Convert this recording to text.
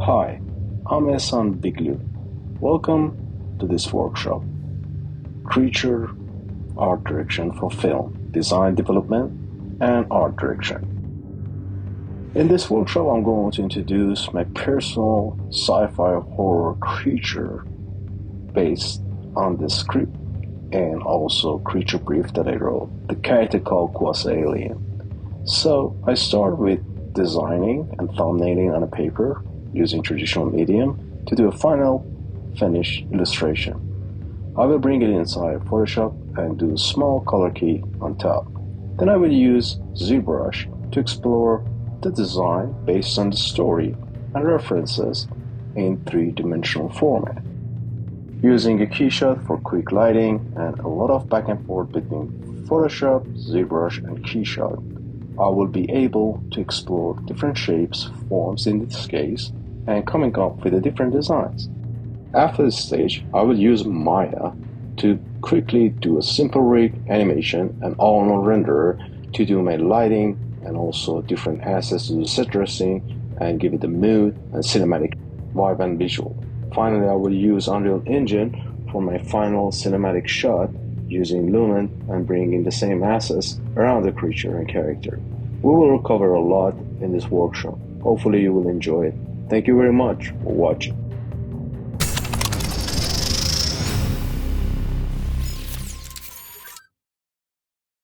Hi, I'm Ehsan Bigloo. Welcome to this workshop, Creature Art Direction for Film, Design Development, and Art Direction. In this workshop, I'm going to introduce my personal sci-fi horror creature based on the script and also creature brief that I wrote, the character called Quehsalien. So I start with designing and thumbnailing on a paper using traditional medium to do a final finished illustration. I will bring it inside Photoshop and do a small color key on top. Then I will use ZBrush to explore the design based on the story and references in three-dimensional format. Using a KeyShot for quick lighting and a lot of back and forth between Photoshop, ZBrush, and KeyShot, I will be able to explore different shapes, forms in this case, and coming up with the different designs. After this stage, I will use Maya to quickly do a simple rig animation and all-in-one renderer to do my lighting and also different assets to do set dressing and give it the mood and cinematic vibe and visual. Finally, I will use Unreal Engine for my final cinematic shot using Lumen and bringing the same assets around the creature and character. We will cover a lot in this workshop. Hopefully you will enjoy it. Thank you very much for watching.